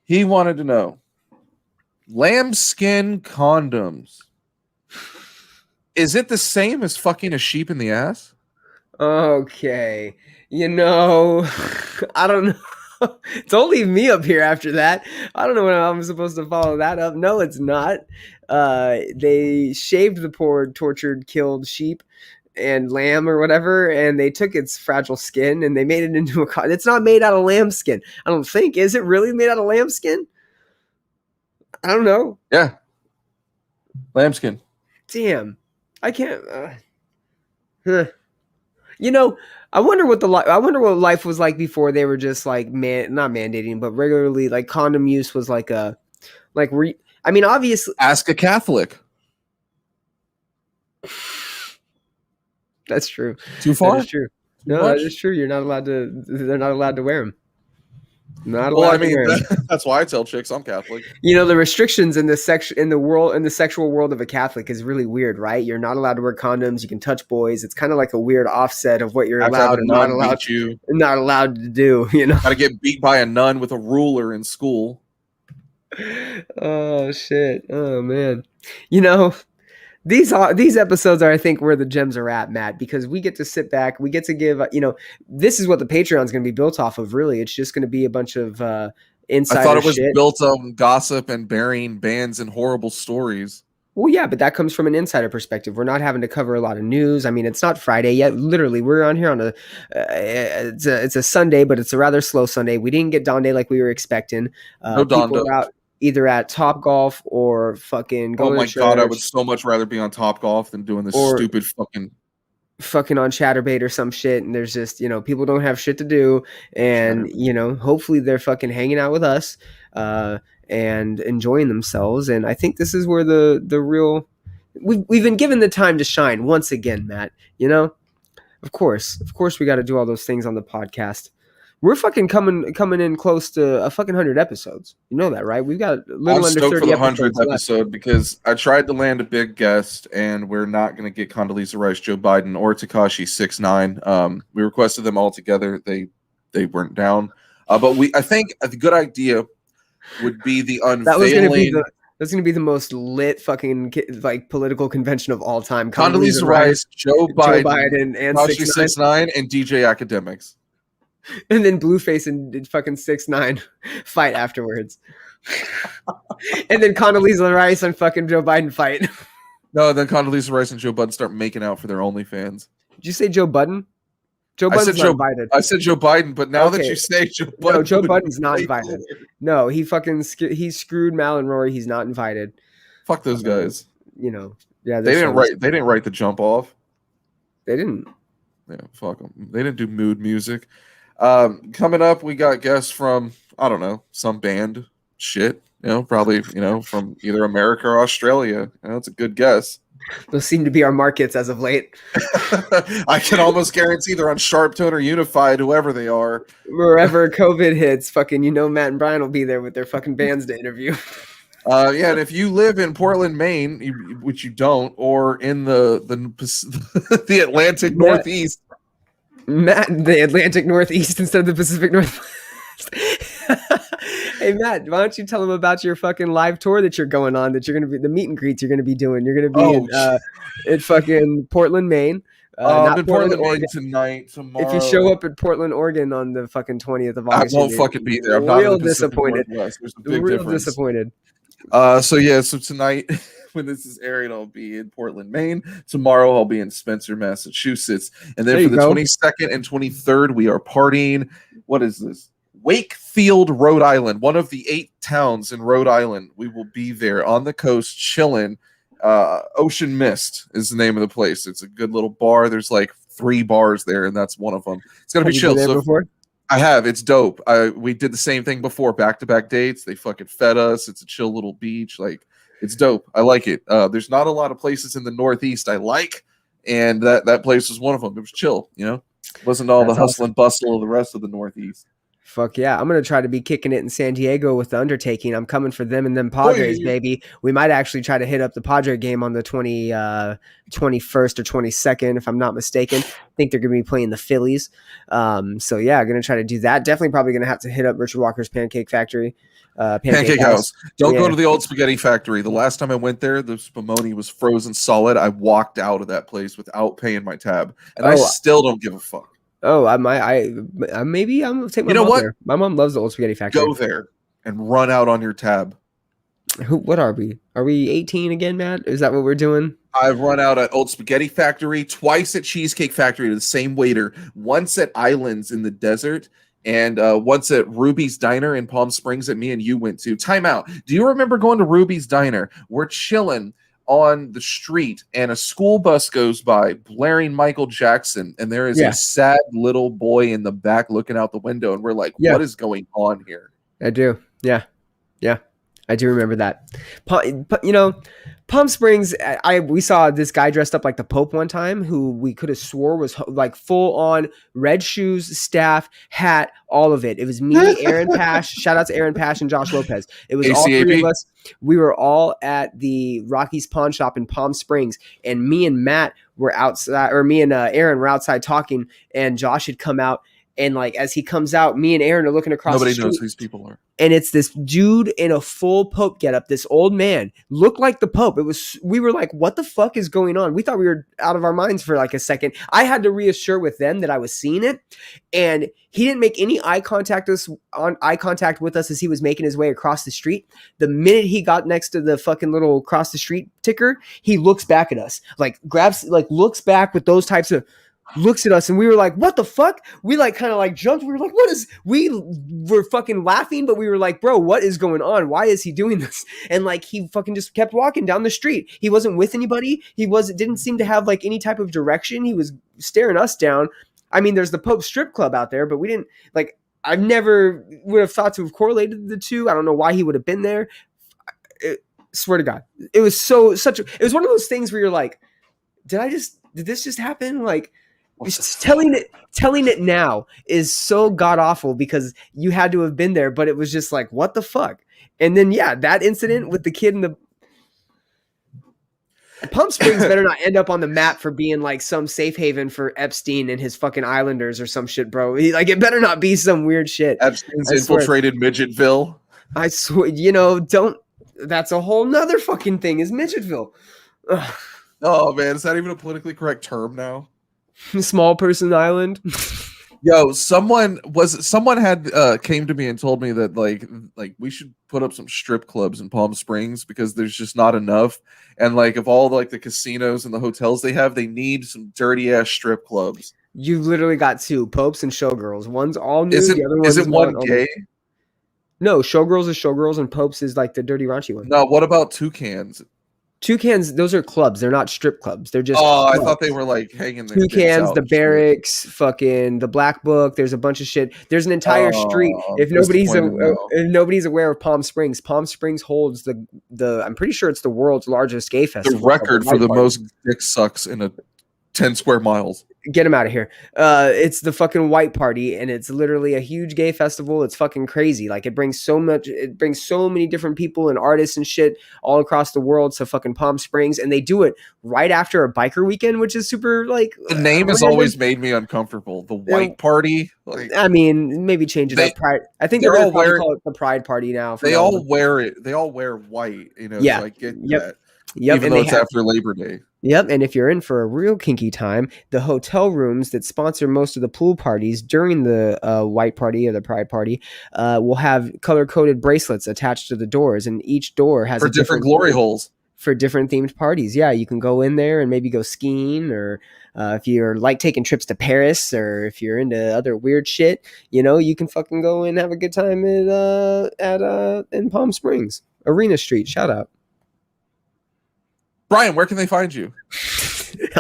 He wanted to know, lambskin condoms, is it the same as fucking a sheep in the ass? Okay. I don't know. Don't leave me up here after that. I don't know how I'm supposed to follow that up. No, it's not. They shaved the poor tortured, killed sheep and lamb or whatever, and they took its fragile skin and they made it into a condom. It's not made out of lambskin. I don't think. Is it really made out of lambskin? I don't know. Yeah. Lambskin. Damn. I can't. I wonder what life was like before they were just like not mandating, but regularly like condom use was like obviously. Ask a Catholic. That's true. Too far? That is true. No, that is true. You're not allowed to. They're not allowed to wear them. Not allowed Well, I to mean, wear 'em. that's why I tell chicks I'm Catholic. The restrictions in the sexual world of a Catholic is really weird, right? You're not allowed to wear condoms. You can touch boys. It's kind of like a weird offset of what you're Have to have allowed a and not nun allowed, beat you. not allowed to do. Got to get beat by a nun with a ruler in school. Oh shit. Oh man. You know, these episodes are, I think, where the gems are at, Matt, because we get to sit back, we get to give, this is what the Patreon's going to be built off of. Really, it's just going to be a bunch of I thought insider it was shit. built on gossip and burying bands and horrible stories. Well, yeah, but that comes from an insider perspective. We're not having to cover a lot of news. I mean, it's not Friday yet. Literally, we're on here on it's a Sunday, but it's a rather slow Sunday. We didn't get Dawn Day like we were expecting. No People Dondo. are out either at Top Golf or fucking going Oh my to god, I would church so much rather be on Top Golf than doing this or stupid fucking on Chatterbait or some shit. And there's just, people don't have shit to do. And, hopefully they're fucking hanging out with us and enjoying themselves. And I think this is where the real... We've been given the time to shine once again, Matt. Of course, we got to do all those things on the podcast. We're fucking coming in close to a fucking 100 episodes. You know that, right? We've got a little I'm under stoked 30 for the episodes 100th left. episode because I tried to land a big guest, and we're not going to get Condoleezza Rice, Joe Biden, or Tekashi 6ix9ine. We requested them all together. They weren't down. But I think a good idea would be the unveiling. That's going to be the most lit fucking political convention of all time. Condoleezza Rice, Joe Biden, and Tekashi 6ix9ine, and DJ Academics. And then Blueface and fucking 6ix9ine fight afterwards. And then Condoleezza Rice and fucking Joe Biden fight. No, then Condoleezza Rice and Joe Budden start making out for their OnlyFans. Did you say Joe Budden? Joe Budden's not invited. I said Joe Biden, but now that you say Joe Budden, no, Joe Budden's not invited. No, he screwed Mal and Rory. He's not invited. Fuck those guys. Yeah, they didn't write the jump off. They didn't. Yeah, fuck them. They didn't do mood music. Coming up, we got guests from, I don't know, some band shit, probably, from either America or Australia. It's a good guess. Those seem to be our markets as of late. I can almost guarantee they're on Sharp Tone or Unified, whoever they are. Wherever COVID hits, fucking, Matt and Brian will be there with their fucking bands to interview. Yeah, and if you live in Portland, Maine, which you don't, or in the Atlantic Northeast, Matt, the Atlantic Northeast instead of the Pacific Northwest. Hey, Matt, why don't you tell them about your fucking live tour that you're going on, that you're going to be, the meet and greets you're going to be doing. You're going to be in fucking Portland, Maine. I'm in Portland, Maine tonight, tomorrow. If you show up at Portland, Oregon on the fucking 20th of August, I won't fucking be there. I'm real not disappointed. There's a big difference. Disappointed. So tonight, when this is airing, I'll be in Portland, Maine. Tomorrow, I'll be in Spencer, Massachusetts. And then for the 22nd and 23rd, we are partying. What is this? Wakefield, Rhode Island, one of the 8 towns in Rhode Island. We will be there on the coast, chilling. Ocean Mist is the name of the place. It's a good little bar. There's like 3 bars there, and that's one of them. It's gonna be chill. Been there before? I have. It's dope. We did the same thing before, back-to-back dates. They fucking fed us. It's a chill little beach. Like, it's dope. I like it. There's not a lot of places in the Northeast I like, and that place was one of them. It was chill, It wasn't all the hustle and bustle of the rest of the Northeast. Fuck yeah. I'm going to try to be kicking it in San Diego with the Undertaking. I'm coming for them and them Padres, baby. We might actually try to hit up the Padre game on the 21st or 22nd, if I'm not mistaken. I think they're going to be playing the Phillies. So yeah, going to try to do that. Definitely probably going to have to hit up Richard Walker's Pancake Factory. Pancake House. Don't go to the old spaghetti factory. The last time I went there, the spumoni was frozen solid. I walked out of that place without paying my tab. And I still don't give a fuck. Oh, maybe I'm gonna take my mom there. My mom loves the old spaghetti factory. Go there and run out on your tab. What are we? Are we 18 again, Matt? Is that what we're doing? I've run out at Old Spaghetti Factory, twice at Cheesecake Factory to the same waiter, once at Islands in the desert, and once at Ruby's Diner in Palm Springs that me and you went to. Time out. Do you remember going to Ruby's Diner? We're chilling on the street and a school bus goes by blaring Michael Jackson, and there is a sad little boy in the back looking out the window, and we're like, what is going on here? I do. Yeah. I do remember that. You know, Palm Springs. We saw this guy dressed up like the Pope one time, who we could have swore was like full on red shoes, staff, hat, all of it. It was me, Aaron Pash. Shout out to Aaron Pash and Josh Lopez. It was all three of us. We were all at the Rocky's Pawn Shop in Palm Springs, and me and Matt were outside, or me and Aaron were outside talking, and Josh had come out. And like as he comes out, me and Aaron are looking across. Nobody knows who these people are. And it's this dude in a full Pope getup. This old man looked like the Pope. We were like, what the fuck is going on? We thought we were out of our minds for like a second. I had to reassure with them that I was seeing it. And he didn't make any eye contact with us as he was making his way across the street. The minute he got next to the fucking little cross the street ticker, he looks back at us, like looks back with those types of, looks at us, and we were like, what the fuck? We like kind of like jumped. We were like, we were fucking laughing, but we were like, bro, what is going on? Why is he doing this? And like he fucking just kept walking down the street. He wasn't with anybody. Didn't seem to have like any type of direction. He was staring us down. I mean, there's the Pope strip club out there, but we didn't like, I've never would have thought to have correlated the two. I don't know why he would have been there. Swear to God. It was it was one of those things where you're like, did this just happen? Like, telling it now is so god awful because you had to have been there, but it was just like, what the fuck? And then that incident with the kid in the Palm Springs better not end up on the map for being like some safe haven for Epstein and his fucking Islanders or some shit, bro. Like it better not be some weird shit. Epstein's infiltrated Midgetville. I swear, that's a whole nother fucking thing is Midgetville. Ugh. Oh man, is that even a politically correct term now? Small person island. Yo, someone had came to me and told me that like we should put up some strip clubs in Palm Springs because there's just not enough, and like of all like the casinos and the hotels they need some dirty ass strip clubs. You literally got two, Popes and Showgirls. One's all new. The other one is one gay? No, Showgirls is Showgirls and Popes is like the dirty raunchy one. No, what about Toucans? Toucans, those are clubs. They're not strip clubs. They're just clubs. I thought they were like hanging there. Toucans, the Barracks, fucking the Black Book. There's a bunch of shit. There's an entire street. If nobody's aware of Palm Springs holds the I'm pretty sure it's the world's largest gay festival. The record for the most dick sucks in a 10 square miles. Get him out of here. It's the fucking White Party, and it's literally a huge gay festival. It's fucking crazy. Like it brings so many different people and artists and shit all across the world to fucking Palm Springs, and they do it right after a biker weekend, which is super like. The name has always made me uncomfortable. The White Party. Like, I mean, maybe change it up. Pride. I think they're all call it the Pride Party now. They all wear it. They all wear white. Yeah. So I get that. Yep. Even though it's after Labor Day. Yep, and if you're in for a real kinky time, the hotel rooms that sponsor most of the pool parties during the White Party or the Pride Party will have color-coded bracelets attached to the doors, and each door has for different glory holes. For different themed parties. Yeah, you can go in there and maybe go skiing, or if you're like taking trips to Paris, or if you're into other weird shit, you can fucking go and have a good time in Palm Springs. Arena Street, shout out. Brian, where can they find you?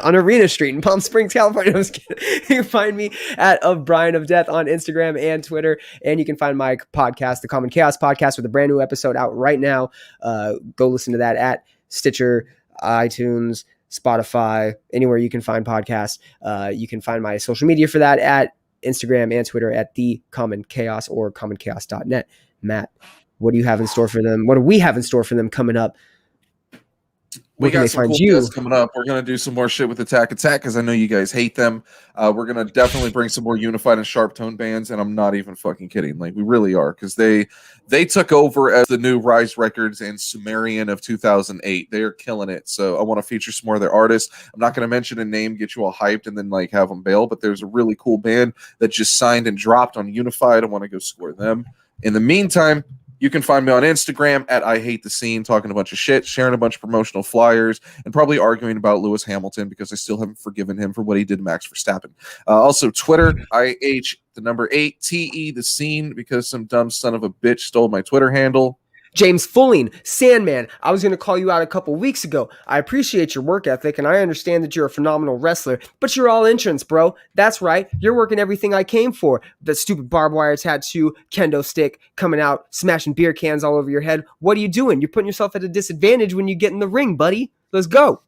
On Arena Street in Palm Springs, California. You can find me at Brian of Death on Instagram and Twitter. And you can find my podcast, The Common Chaos Podcast, with a brand new episode out right now. Go listen to that at Stitcher, iTunes, Spotify, anywhere you can find podcasts. You can find my social media for that at Instagram and Twitter at The Common Chaos or commonchaos.net. Matt, what do you have in store for them? What do we have in store for them coming up? We got some cool guests coming up. We're going to do some more shit with Attack because I know you guys hate them. We're going to definitely bring some more unified and sharp tone bands, and I'm not even fucking kidding. Like, we really are, because they took over as the new Rise Records and Sumerian of 2008. They are killing it. So I want to feature some more of their artists. I'm not going to mention a name, get you all hyped, and then like have them bail, but there's a really cool band that just signed and dropped on Unified. I want to go score them. In the meantime, you can find me on Instagram at iHateTheScene, talking a bunch of shit, sharing a bunch of promotional flyers, and probably arguing about Lewis Hamilton because I still haven't forgiven him for what he did to Max Verstappen. Also, Twitter, IH8, the scene, because some dumb son of a bitch stole my Twitter handle. James Fulling, Sandman. I was going to call you out a couple weeks ago. I appreciate your work ethic, and I understand that you're a phenomenal wrestler, but you're all entrance, bro. That's right. You're working everything I came for. The stupid barbed wire tattoo, kendo stick, coming out, smashing beer cans all over your head. What are you doing? You're putting yourself at a disadvantage when you get in the ring, buddy. Let's go.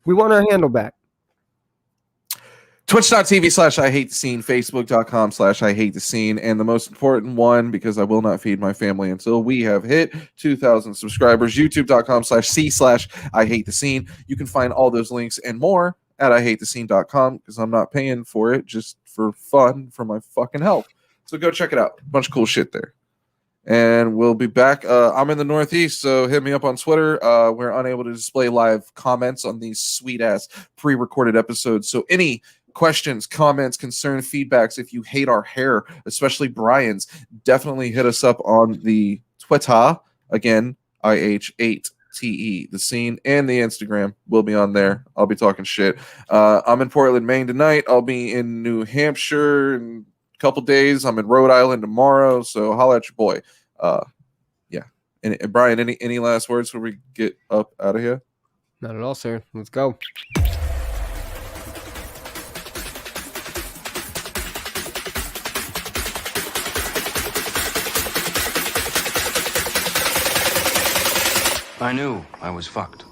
We want our handle back. Twitch.tv/iHateTheScene, Facebook.com/iHateTheScene, and the most important one, because I will not feed my family until we have hit 2,000 subscribers, YouTube.com/C/iHateTheScene. You can find all those links and more at iHateTheScene.com, because I'm not paying for it, just for fun, for my fucking health. So go check it out. A bunch of cool shit there. And we'll be back. I'm in the Northeast, so hit me up on Twitter. We're unable to display live comments on these sweet-ass pre-recorded episodes, so any questions, comments, concern, feedbacks, if you hate our hair, especially Brian's, definitely hit us up on the Twitter. Again, iH8TE, the scene, and the Instagram will be on there. I'll be talking shit. I'm in Portland, Maine tonight. I'll be in New Hampshire in a couple days. I'm in Rhode Island tomorrow, so holla at your boy. Yeah. And Brian, any last words before we get up out of here? Not at all, sir. Let's go. I knew I was fucked.